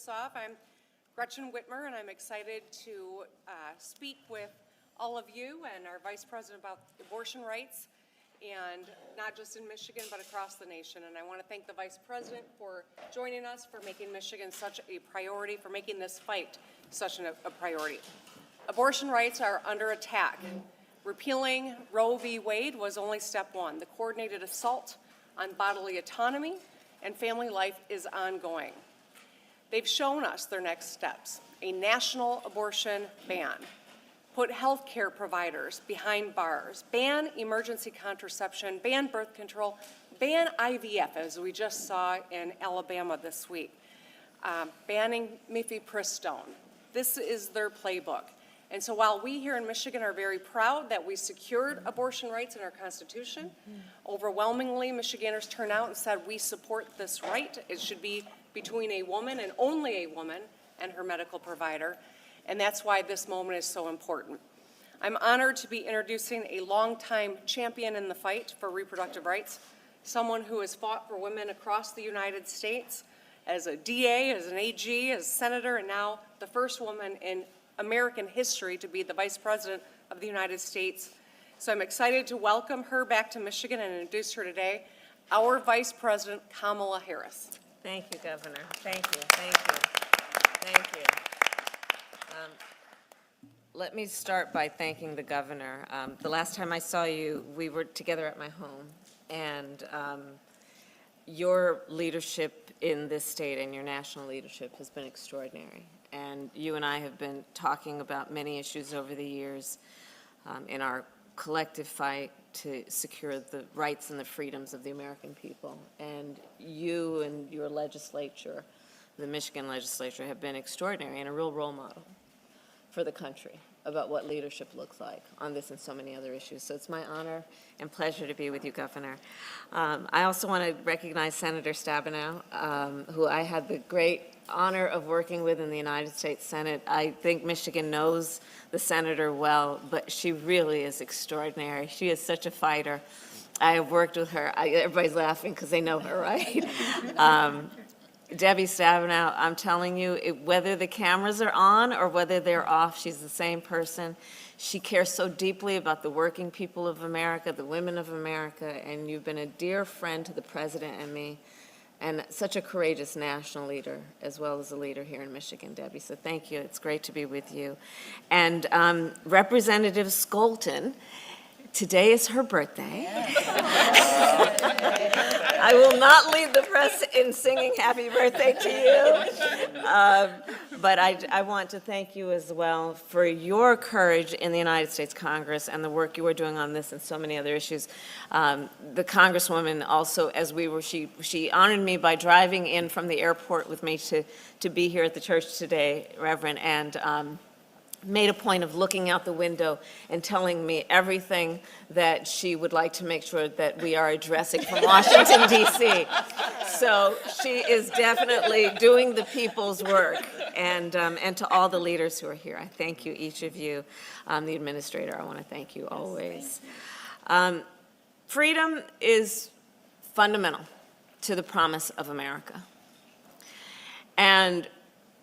this off. I'm Gretchen Whitmer, and I'm excited to speak with all of you and our Vice President about abortion rights, and not just in Michigan, but across the nation. And I want to thank the Vice President for joining us, for making Michigan such a priority, for making this fight such a priority. Abortion rights are under attack. Repealing Roe v. Wade was only step one. The coordinated assault on bodily autonomy and family life is ongoing. They've shown us their next steps: a national abortion ban, put health care providers behind bars, ban emergency contraception, ban birth control, ban IVF, as we just saw in Alabama this week, banning mifepristone. This is their playbook. And so while we here in Michigan are very proud that we secured abortion rights in our Constitution, overwhelmingly Michiganders turned out and said we support this right. It should be between a woman and only a woman and her medical provider, and that's why this moment is so important. I'm honored to be introducing a longtime champion in the fight for reproductive rights, someone who has fought for women across the United States as a DA, as an AG, as a senator, and now the first woman in American history to be the Vice President of the United States. So I'm excited to welcome her back to Michigan and introduce her today, our Vice President, Kamala Harris. Thank you, Governor. Thank you, thank you, thank you. Let me start by thanking the Governor. The last time I saw you, we were together at my home, and your leadership in this state and your national leadership has been extraordinary. And you and I have been talking about many issues over the years in our collective fight to secure the rights and the freedoms of the American people. And you and your legislature, the Michigan legislature, have been extraordinary and a real role model for the country about what leadership looks like on this and so many other issues. So it's my honor and pleasure to be with you, Governor. I also want to recognize Senator Stabenow, who I had the great honor of working with in the United States Senate. I think Michigan knows the senator well, but she really is extraordinary. She is such a fighter. I have worked with her. Everybody's laughing because they know her, right? Debbie Stabenow, I'm telling you, whether the cameras are on or whether they're off, she's the same person. She cares so deeply about the working people of America, the women of America, and you've been a dear friend to the President and me, and such a courageous national leader, as well as a leader here in Michigan, Debbie. So thank you. It's great to be with you. And Representative Skolton, today is her birthday. I will not lead the press in singing happy birthday to you, but I want to thank you as well for your courage in the United States Congress and the work you are doing on this and so many other issues. The Congresswoman also, as we were, she honored me by driving in from the airport with me to be here at the church today, Reverend, and made a point of looking out the window and telling me everything that she would like to make sure that we are addressing from Washington, D.C. So she is definitely doing the people's work. And to all the leaders who are here, I thank you, each of you. The administrator, I want to thank you always. Freedom is fundamental to the promise of America. And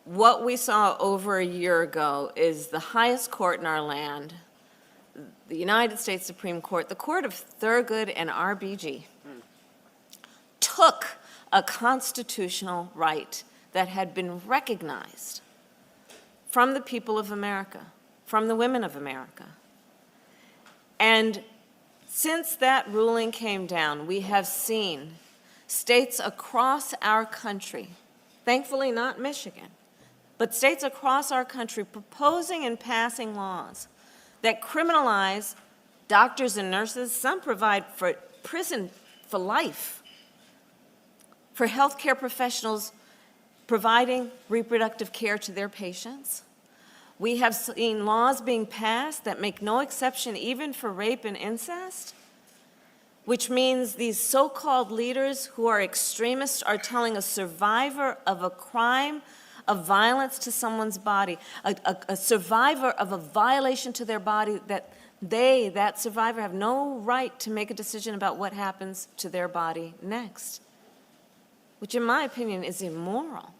what we saw over a year ago is the highest court in our land, the United States Supreme Court, the Court of Thurgood and RBG, took a constitutional right that had been recognized from the people of America, from the women of America. And since that ruling came down, we have seen states across our country, thankfully not Michigan, but states across our country proposing and passing laws that criminalize doctors and nurses. Some provide for prison for life, for healthcare professionals providing reproductive care to their patients. We have seen laws being passed that make no exception even for rape and incest, which means these so-called leaders who are extremists are telling a survivor of a crime of violence to someone's body, a survivor of a violation to their body, that that survivor, have no right to make a decision about what happens to their body next, which in my opinion is immoral.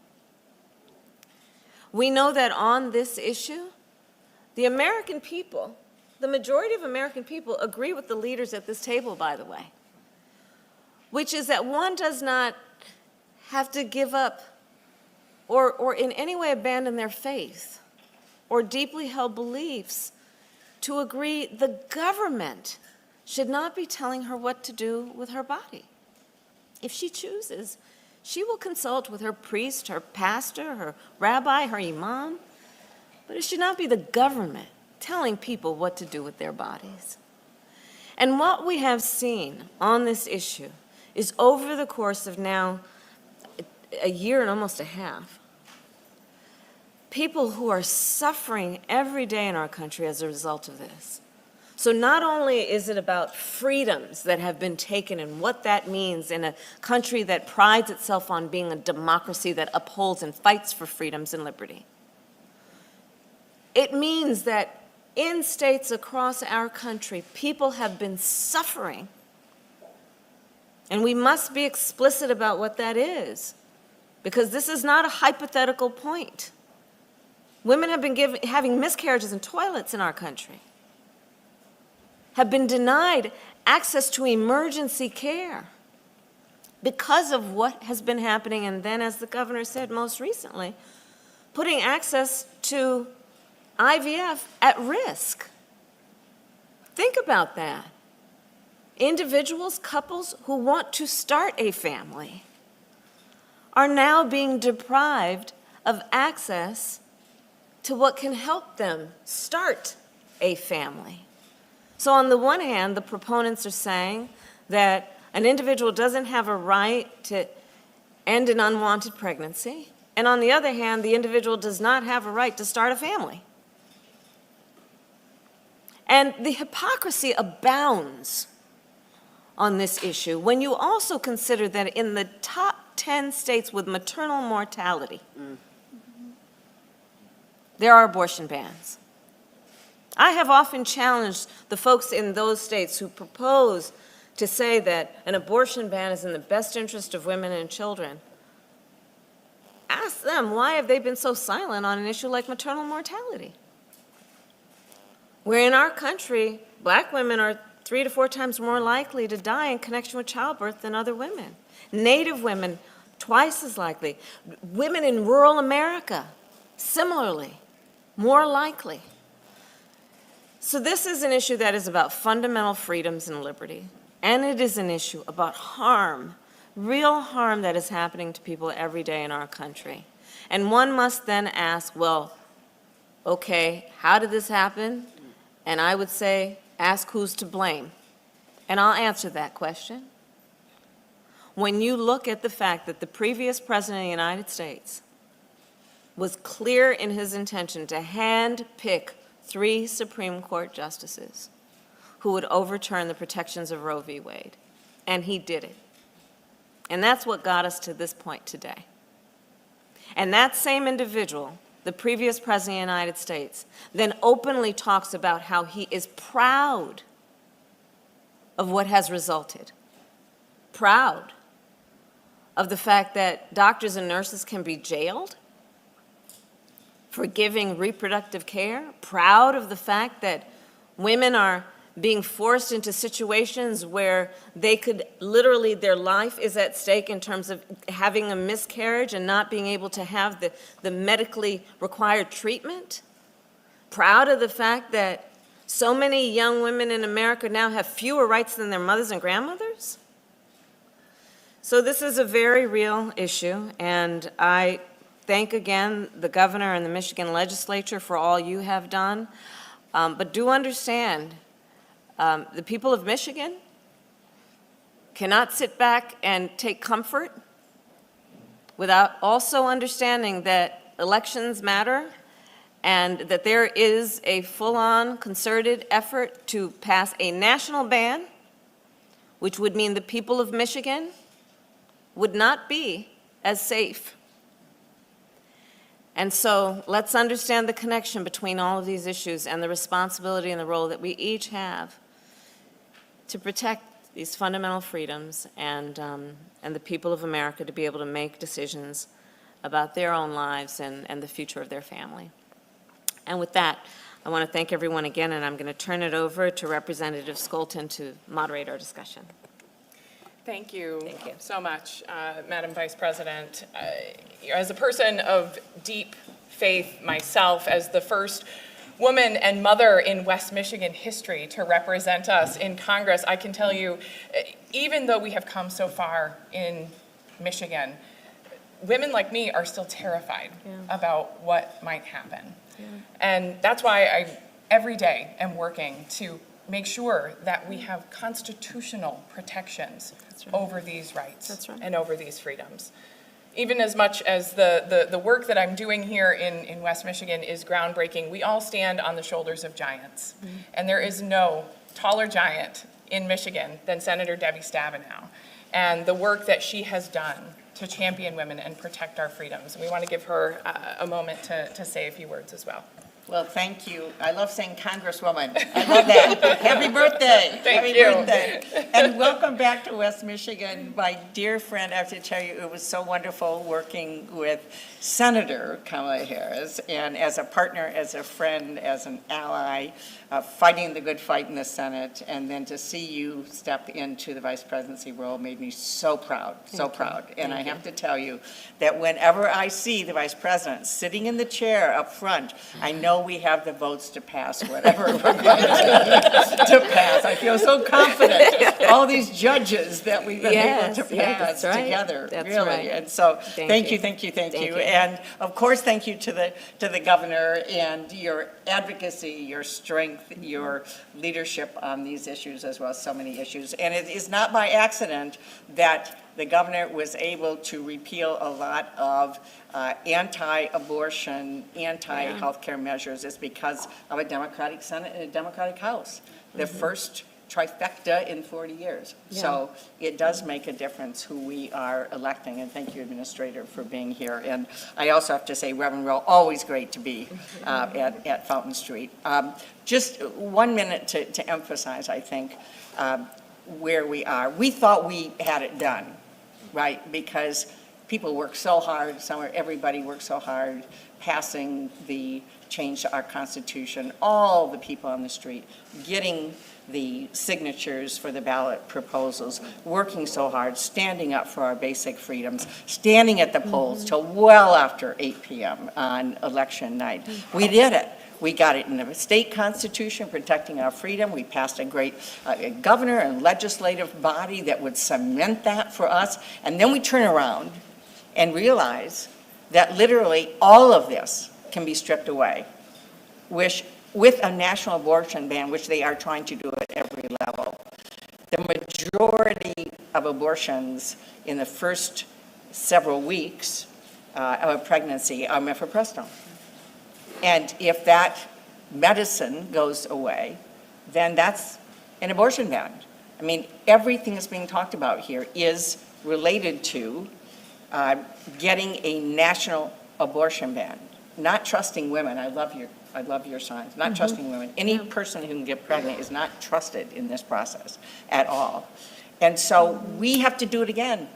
We know that on this issue, the American people, the majority of American people agree with the leaders at this table, by the way, which is that one does not have to give up or in any way abandon their faith or deeply held beliefs to agree the government should not be telling her what to do with her body. If she chooses, she will consult with her priest, her pastor, her rabbi, her imam, but it should not be the government telling people what to do with their bodies. And what we have seen on this issue is over the course of now a year and almost a half, people who are suffering every day in our country as a result of this. So not only is it about freedoms that have been taken and what that means in a country that prides itself on being a democracy that upholds and fights for freedoms and liberty. It means that in states across our country, people have been suffering. And we must be explicit about what that is, because this is not a hypothetical point. Women have been having miscarriages in toilets in our country, have been denied access to emergency care because of what has been happening, and then, as the governor said most recently, putting access to IVF at risk. Think about that. Individuals, couples who want to start a family are now being deprived of access to what can help them start a family. So on the one hand, the proponents are saying that an individual doesn't have a right to end an unwanted pregnancy, and on the other hand, the individual does not have a right to start a family. And the hypocrisy abounds on this issue when you also consider that in the top 10 states with maternal mortality, there are abortion bans. I have often challenged the folks in those states who propose to say that an abortion ban is in the best interest of women and children. Ask them, why have they been so silent on an issue like maternal mortality? Where in our country, black women are 3 to 4 times more likely to die in connection with childbirth than other women. Native women, twice as likely. Women in rural America, similarly, more likely. So this is an issue that is about fundamental freedoms and liberty, and it is an issue about harm, real harm that is happening to people every day in our country. And one must then ask, well, okay, how did this happen? And I would say, ask who's to blame. And I'll answer that question. When you look at the fact that the previous president of the United States was clear in his intention to hand-pick 3 Supreme Court justices who would overturn the protections of Roe v. Wade, and he did it. And that's what got us to this point today. And that same individual, the previous president of the United States, then openly talks about how he is proud of what has resulted, proud of the fact that doctors and nurses can be jailed for giving reproductive care, proud of the fact that women are being forced into situations where they could literally, their life is at stake in terms of having a miscarriage and not being able to have the medically required treatment, proud of the fact that so many young women in America now have fewer rights than their mothers and grandmothers. So this is a very real issue, and I thank again the governor and the Michigan legislature for all you have done. But do understand, the people of Michigan cannot sit back and take comfort without also understanding that elections matter and that there is a full-on concerted effort to pass a national ban, which would mean the people of Michigan would not be as safe. And so let's understand the connection between all of these issues and the responsibility and the role that we each have to protect these fundamental freedoms and the people of America to be able to make decisions about their own lives and the future of their family. And with that, I want to thank everyone again, and I'm going to turn it over to Representative Skolton to moderate our discussion. Thank you, Thank you. so much, Madam Vice President. As a person of deep faith myself, as the first woman and mother in West Michigan history to represent us in Congress, I can tell you, even though we have come so far in Michigan, women like me are still terrified about what might happen. And that's why I, every day, am working to make sure that we have constitutional protections over these rights and over these freedoms. Even as much as the work that I'm doing here in West Michigan is groundbreaking, we all stand on the shoulders of giants. And there is no taller giant in Michigan than Senator Debbie Stabenow and the work that she has done to champion women and protect our freedoms. We want to give her a moment to say a few words as well. Well, thank you. I love saying Congresswoman. I love that. Happy birthday. Thank you. Birthday. And welcome back to West Michigan. My dear friend, I have to tell you, it was so wonderful working with Senator Kamala Harris, and as a partner, as a friend, as an ally, fighting the good fight in the Senate, and then to see you step into the vice presidency role made me so proud, so proud. And I have to tell you that whenever I see the vice president sitting in the chair up front, I know we have the votes to pass whatever we're going to pass. I feel so confident. All these judges that we've been able to pass together, really. And so thank you. And of course, thank you to the governor and your advocacy, your strength, your leadership on these issues as well as so many issues. And it is not by accident that the governor was able to repeal a lot of anti-abortion, anti-healthcare measures. It's because of a Democratic Senate and a Democratic House. The first trifecta in 40 years. So it does make a difference who we are electing, and thank you, Administrator, for being here. And I also have to say, Reverend Rowe, always great to be at Fountain Street. Just 1 minute to emphasize, I think, where we are. We thought we had it done, right? Because people work so hard, everybody worked so hard, passing the change to our Constitution, all the people on the street, getting the signatures for the ballot proposals, working so hard, standing up for our basic freedoms, standing at the polls till well after 8 p.m. on election night. We did it. We got it in the state constitution, protecting our freedom. We passed a great governor and legislative body that would cement that for us. And then we turn around and realize that literally all of this can be stripped away, which with a national abortion ban, which they are trying to do at every level. The majority of abortions in the first several weeks of a pregnancy are mifepristone. And if that medicine goes away, then that's an abortion ban. I mean, everything that's being talked about here is related to getting a national abortion ban, not trusting women. I love your signs. Not trusting women. Any person who can get pregnant is not trusted in this process at all. And so we have to do it again.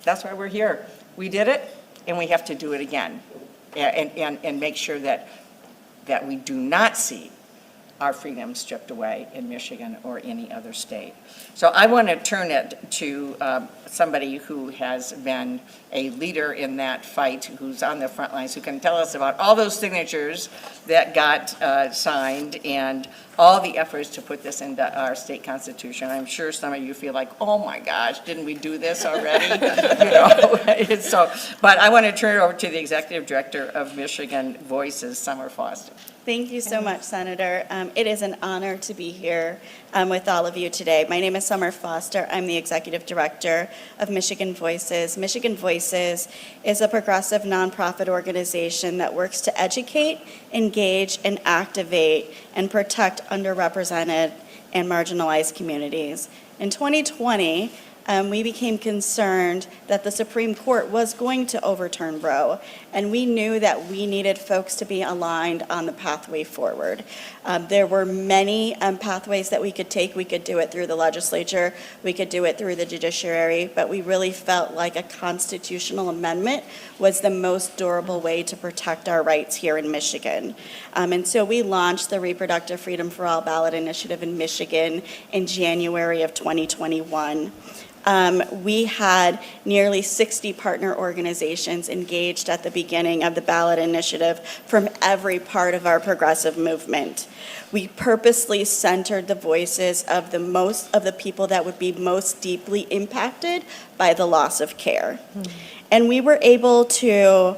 That's why we're here. We did it, and we have to do it again, and make sure that we do not see our freedoms stripped away in Michigan or any other state. So I want to turn it to somebody who has been a leader in that fight, who's on the front lines, who can tell us about all those signatures that got signed and all the efforts to put this into our state constitution. I'm sure some of you feel like, oh my gosh, didn't we do this already? But I want to turn it over to the Executive Director of Michigan Voices, Summer Foster. Thank you so much, Senator. It is an honor to be here with all of you today. My name is Summer Foster. I'm the Executive Director of Michigan Voices. Michigan Voices is a progressive nonprofit organization that works to educate, engage, and activate and protect underrepresented and marginalized communities. In 2020, we became concerned that the Supreme Court was going to overturn Roe, and we knew that we needed folks to be aligned on the pathway forward. There were many pathways that we could take. We could do it through the legislature, we could do it through the judiciary, but we really felt like a constitutional amendment was the most durable way to protect our rights here in Michigan. And so we launched the Reproductive Freedom for All ballot initiative in Michigan in January of 2021. We had nearly 60 partner organizations engaged at the beginning of the ballot initiative from every part of our progressive movement. We purposely centered the voices of the people that would be most deeply impacted by the loss of care. And we were able to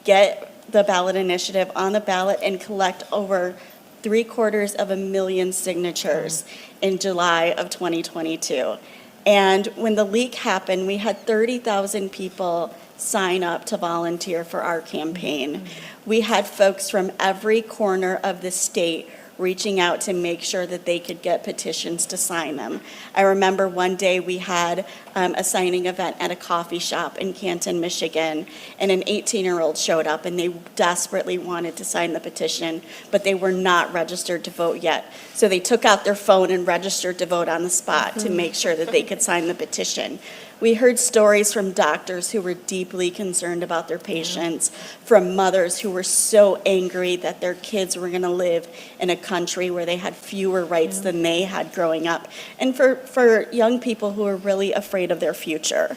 get the ballot initiative on the ballot and collect over 750,000 signatures in July of 2022. And when the leak happened, we had 30,000 people sign up to volunteer for our campaign. We had folks from every corner of the state reaching out to make sure that they could get petitions to sign them. I remember one day we had a signing event at a coffee shop in Canton, Michigan, and an 18-year-old showed up and they desperately wanted to sign the petition, but they were not registered to vote yet. So they took out their phone and registered to vote on the spot to make sure that they could sign the petition. We heard stories from doctors who were deeply concerned about their patients, from mothers who were so angry that their kids were going to live in a country where they had fewer rights than they had growing up, and for young people who were really afraid of their future.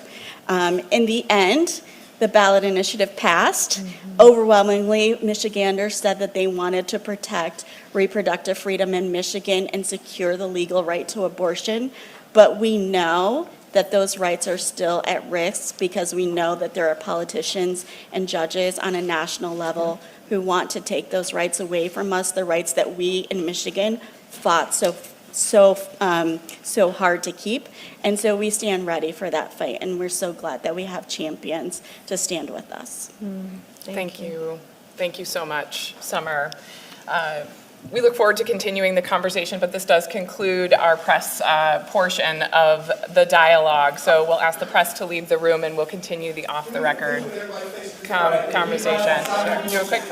In the end, the ballot initiative passed. Overwhelmingly, Michiganders said that they wanted to protect reproductive freedom in Michigan and secure the legal right to abortion, but we know that those rights are still at risk because we know that there are politicians and judges on a national level who want to take those rights away from us, the rights that we in Michigan fought so hard to keep. And so we stand ready for that fight, and we're so glad that we have champions to stand with us. Thank you. Thank you so much, Summer. We look forward to continuing the conversation, but this does conclude our press portion of the dialogue. So we'll ask the press to leave the room and we'll continue the off-the-record conversation. Do a quick